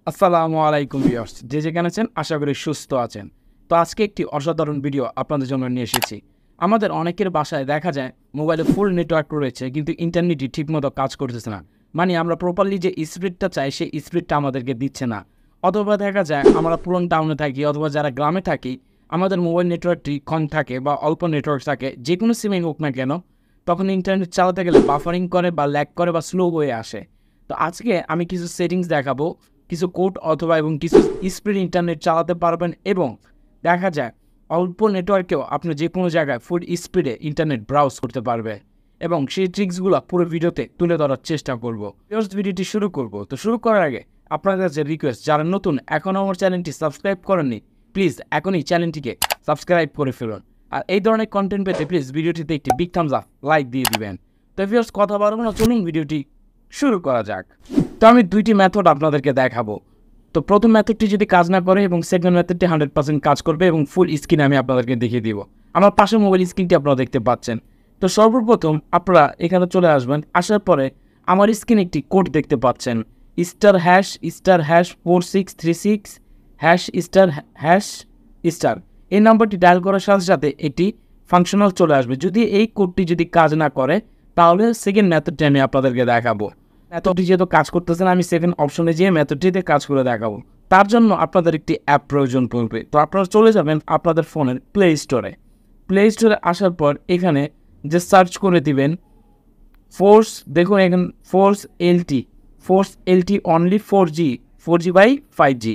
আসসালামু আলাইকুম ভিউয়ার্স, যে যেখানে আছেন আশা করি সুস্থ আছেন। তো আজকে একটি অসাধারণ ভিডিও আপনাদের জন্য নিয়ে এসেছি। আমাদের অনেকের বাসায় দেখা যায় মোবাইলে ফুল নেটওয়ার্ক রয়েছে কিন্তু ইন্টারনেটই ঠিকমতো কাজ করতেছে না। মানে আমরা প্রপারলি যে স্পিডটা চাই সেই স্পিডটা আমাদেরকে দিচ্ছে না। অথবা দেখা যায় আমরা পুরনো টাউনে থাকি অথবা যারা গ্রামে থাকি, আমাদের মোবাইল নেটওয়ার্কটি কম থাকে বা অল্প নেটওয়ার্ক থাকে, যে কোনো সিমেই হোক না কেন, তখন ইন্টারনেট চালাতে গেলে বাফারিং করে বা ল্যাগ করে বা স্লো হয়ে আসে। তো আজকে আমি কিছু সেটিংস দেখাবো, কিছু কোড অথবা এবং কিছু স্পিড ইন্টারনেট চালাতে পারবেন এবং দেখা যায় অল্প নেটওয়ার্কেও আপনি যে কোনো জায়গায় ফুল স্পিডে ইন্টারনেট ব্রাউজ করতে পারবে এবং সেই ট্রিক্সগুলো পুরো ভিডিওতে তুলে ধরার চেষ্টা করব। ফার্স্ট ভিডিওটি শুরু করব, তো শুরু করার আগে আপনাদের কাছে রিকোয়েস্ট, যারা নতুন এখনও আমার চ্যানেলটি সাবস্ক্রাইব করেননি, প্লিজ এখনই চ্যানেলটিকে সাবস্ক্রাইব করে ফেলুন। আর এই ধরনের কন্টেন্ট পেতে প্লিজ ভিডিওটিতে একটি বিগ থামস আপ লাইক দিয়ে দিবেন। তো ভিউয়ার্স, কথা বাড়াবো না, চলুন ভিডিওটি শুরু করা যাক। তো আমি দুইটি মেথড আপনাদেরকে দেখাবো। তো প্রথম মেথডটি যদি কাজ না করে এবং সেকেন্ড মেথডটি 100% কাজ করবে এবং ফুল স্ক্রিন আমি আপনাদেরকে দেখিয়ে দিব। আমার পাশে মোবাইল স্ক্রিনটি আপনারা দেখতে পাচ্ছেন। তো সর্বপ্রথম আপনারা এখানে চলে আসবেন, আসার পরে আমার স্ক্রিনে একটি কোড দেখতে পাচ্ছেন, *#4636#*** এই নাম্বারটি ডায়াল করার সাথে সাথে এটি ফাংশনাল চলে আসবে। যদি এই কোডটি যদি কাজ না করে তাহলে সেকেন্ড মেথডটি আমি আপনাদেরকে দেখাবো। মেথডটি যেহেতু কাজ করতেছে না, আমি সেকেন্ড অপশনে যেয়ে মেথডটিতে কাজ করে দেখাবো। তার জন্য আপনাদের একটি অ্যাপ প্রয়োজন পড়বে। তো আপনারা চলে যাবেন আপনাদের ফোনের প্লে স্টোরে। প্লে স্টোরে আসার পর এখানে যে সার্চ করে দিবেন ফোর্স, দেখুন এখানে ফোর্স এলটি অনলি 4G/5G,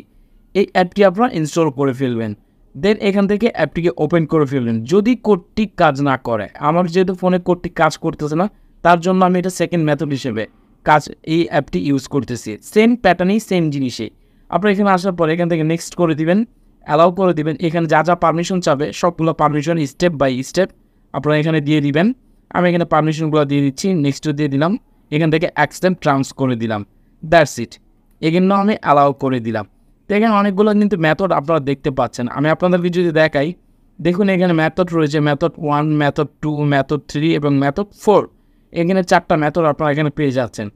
এই অ্যাপটি আপনারা ইনস্টল করে ফেলবেন। দেন এখান থেকে অ্যাপটিকে ওপেন করে ফেলবেন। যদি কোডটি কাজ না করে, আমার যেহেতু ফোনে কোডটি কাজ করতেছে না, তার জন্য আমি এটা সেকেন্ড মেথড হিসেবে এই অ্যাপটি ইউজ করতেছি। সেম প্যাটার্নই, সেম জিনিসই। আপনারা এখানে আসার পরে এখান থেকে নেক্সট করে দিবেন, অ্যালাউ করে দিবেন। এখানে যা যা পারমিশন চাবে সবগুলো পারমিশন স্টেপ বাই স্টেপ আপনারা এখানে দিয়ে দিবেন। আমি এখানে পারমিশনগুলো দিয়ে দিচ্ছি, নেক্সটও দিয়ে দিলাম, এখান থেকে অ্যাকসেপ্ট ট্রান্স করে দিলাম, দ্যাটস ইট। এখানে আমি অ্যালাউ করে দিলাম। তো এখানে অনেকগুলো কিন্তু মেথড আপনারা দেখতে পাচ্ছেন। আমি আপনাদেরকে যদি দেখাই, দেখুন এখানে মেথড রয়েছে, মেথড 1, মেথড 2, মেথড 3 এবং মেথড 4। এখানে 4টা মেথড আপনারা এখানে পেয়ে যাচ্ছেন।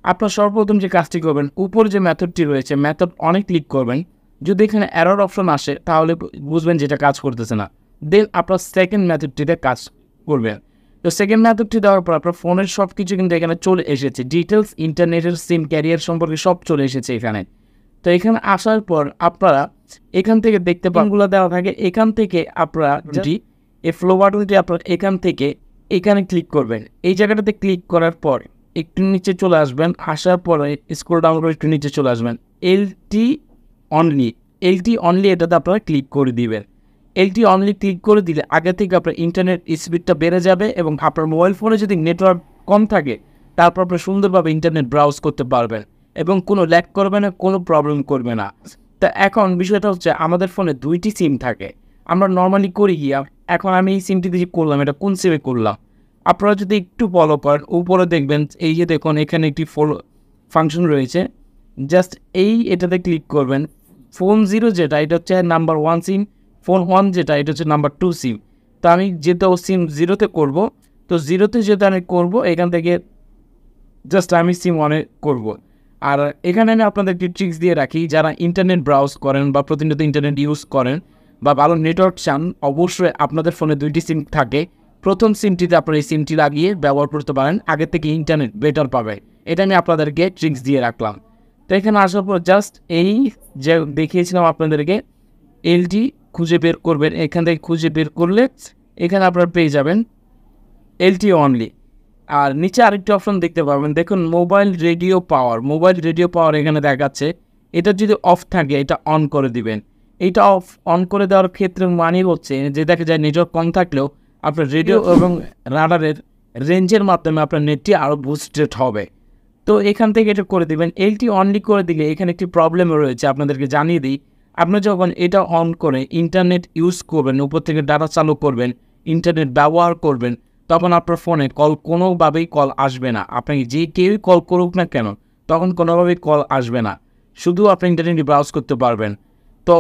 আপনার সর্বপ্রথম যে কাজটি করবেন, উপর যে মেথডটি রয়েছে মেথড অনেক ক্লিক করবেন। যদি এখানে এরর অপশন আসে তাহলে বুঝবেন যেটা কাজ করতেছে না। দেন আপনার সেকেন্ড মেথডটিতে কাজ করবেন। তো সেকেন্ড মেথডটি দেওয়ার পর আপনার ফোনের সব কিছু কিন্তু এখানে চলে এসেছে, ডিটেলস, ইন্টারনেটের সিম, ক্যারিয়ার সম্পর্কে সব চলে এসেছে এখানে। তো এখানে আসার পর আপনারা এখান থেকে দেখতে পানগুলো দেওয়া থাকে। এখান থেকে আপনারা এই ফ্লো বাটনটি আপনারা এখান থেকে এখানে ক্লিক করবেন। এই জায়গাটাতে ক্লিক করার পর একটু নিচে চলে আসবেন, আসার পরে স্ক্রল ডাউন করে একটু নিচে চলে আসবেন, এলটি অনলি এটাতে আপনারা ক্লিক করে দিবেন। এলটি অনলি ক্লিক করে দিলে আগে থেকে আপনার ইন্টারনেট স্পিডটা বেড়ে যাবে এবং আপনার মোবাইল ফোনে যদি নেটওয়ার্ক কম থাকে তারপর আপনার সুন্দরভাবে ইন্টারনেট ব্রাউজ করতে পারবেন এবং কোনো ল্যাগ করবে না, কোনো প্রবলেম করবে না। তা এখন বিষয়টা হচ্ছে আমাদের ফোনে দুইটি সিম থাকে। আমরা নর্মালি করি কি, এখন আমি এই সিমটিতে যে করলাম এটা কোন সিমে করলাম, আপনারা যদি একটু ফলো করেন উপরে দেখবেন, এই যে দেখুন এখানে একটি ফলো ফাংশন রয়েছে, জাস্ট এটাতে ক্লিক করবেন। ফোন 0 যেটা, এটা হচ্ছে নাম্বার 1 সিম, ফোন 1 যেটা, এটা হচ্ছে নাম্বার 2 সিম। তো আমি যেহেতু সিম 0তে করব, তো 0তে যেহেতু আমি করবো এখান থেকে জাস্ট আমি সিম 1-এ করবো। আর এখানে আমি আপনাদের একটি ট্রিক্স দিয়ে রাখি, যারা ইন্টারনেট ব্রাউজ করেন বা প্রতিনিয়ত ইন্টারনেট ইউজ করেন বা ভালো নেটওয়ার্ক চান, অবশ্যই আপনাদের ফোনে দুইটি সিম থাকে। প্রথম সিমটিতে আপনারা এই সিমটি লাগিয়ে ব্যবহার করতে পারেন, আগে থেকে ইন্টারনেট বেটার পাবে। এটা আমি আপনাদেরকে ট্রিক্স দিয়ে রাখলাম। তো এখানে আসার পর জাস্ট এই যে দেখিয়েছিলাম আপনাদেরকে, এলটি খুঁজে বের করবেন। এখান থেকে খুঁজে বের করলে এখানে আপনারা পেয়ে যাবেন এলটি অনলি। আর নিচে আরেকটি অপশন দেখতে পাবেন, দেখুন মোবাইল রেডিও পাওয়ার এখানে দেখাচ্ছে। এটা যদি অফ থাকে এটা অন করে দিবেন। এইটা অন করে দেওয়ার ক্ষেত্রে মানে হচ্ছে যে দেখা যায় নেটওয়ার্ক কম থাকলেও আপনার রেডিও এবং রাডারের রেঞ্জের মাধ্যমে আপনার নেটটি আরও বুস্টেড হবে। তো এখান থেকে এটা করে দিবেন। এলটি অনলি করে দিলে এখানে একটি প্রবলেম রয়েছে, আপনাদেরকে জানিয়ে দিই। আপনি যখন এটা অন করে ইন্টারনেট ইউজ করবেন, উপর থেকে ডাটা চালু করবেন, ইন্টারনেট ব্যবহার করবেন, তখন আপনার ফোনে কোনোভাবেই কল আসবে না। আপনাকে যে কেউই কল করুক না কেন, তখন কোনোভাবেই কল আসবে না, শুধু আপনি ইন্টারনেট ব্রাউজ করতে পারবেন। তো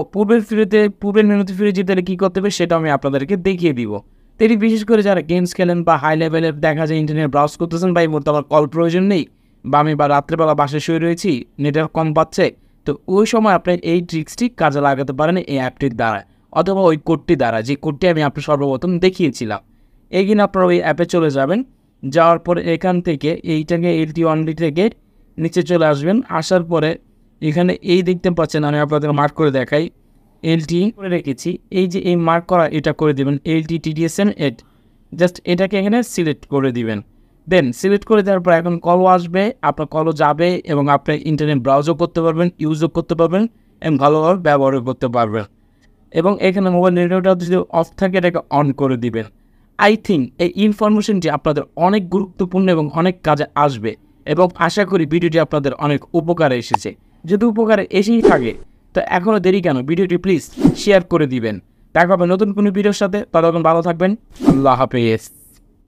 পূর্বের মেনুতে ফিরে যেতে কী করতে হবে সেটা আমি আপনাদেরকে দেখিয়ে দিব। তো এটি বিশেষ করে যারা গেমস খেলেন বা হাই লেভেলের দেখা যায় ইন্টারনেট ব্রাউজ করতেছেন বা এই মুহূর্তে আমার কল প্রয়োজন নেই, বা আমি রাত্রেবেলা বাসায় শুয়ে রয়েছি, নেটওয়ার্ক কম পাচ্ছে, তো ওই সময় আপনি এই ট্রিক্সটি কাজে লাগাতে পারেন এই অ্যাপটির দ্বারা অথবা ওই কোডটি দ্বারা, যে কোডটি আমি আপনার সর্বপ্রথম দেখিয়েছিলাম। এগিয়ে আপনারা ওই অ্যাপে চলে যাবেন, যাওয়ার পরে এখান থেকে এইটাকে এলটি অনলি থেকে নিচে চলে আসবেন। আসার পরে এখানে এই দেখতে পাচ্ছেন, আমি আপনাদের মার্ক করে দেখাই, এলটি করে রেখেছি। এই যে এই মার্ক করা এটা করে দেবেন, এলটি টিডিএসএন এড, জাস্ট এটাকে এখানে সিলেক্ট করে দিবেন। দেন সিলেক্ট করে দেওয়ার পর এখন কলও আসবে, আপনার কলও যাবে এবং আপনি ইন্টারনেট ব্রাউজও করতে পারবেন, ইউজও করতে পারবেন এবং ভালোভাবে ব্যবহারও করতে পারবেন। এবং এখানে মোবাইল রেডিওটা যদি অফ থাকে এটাকে অন করে দিবেন। আই থিঙ্ক এই ইনফরমেশনটি আপনাদের অনেক গুরুত্বপূর্ণ এবং অনেক কাজে আসবে এবং আশা করি ভিডিওটি আপনাদের অনেক উপকারে এসেছে। যদি উপকারে এসেই থাকে তো এখনও দেরি কেন, ভিডিওটি প্লিজ শেয়ার করে দিবেন। দেখা হবে নতুন কোনো ভিডিওর সাথে, ততক্ষণ ভালো থাকবেন। আল্লাহ হাফেজ।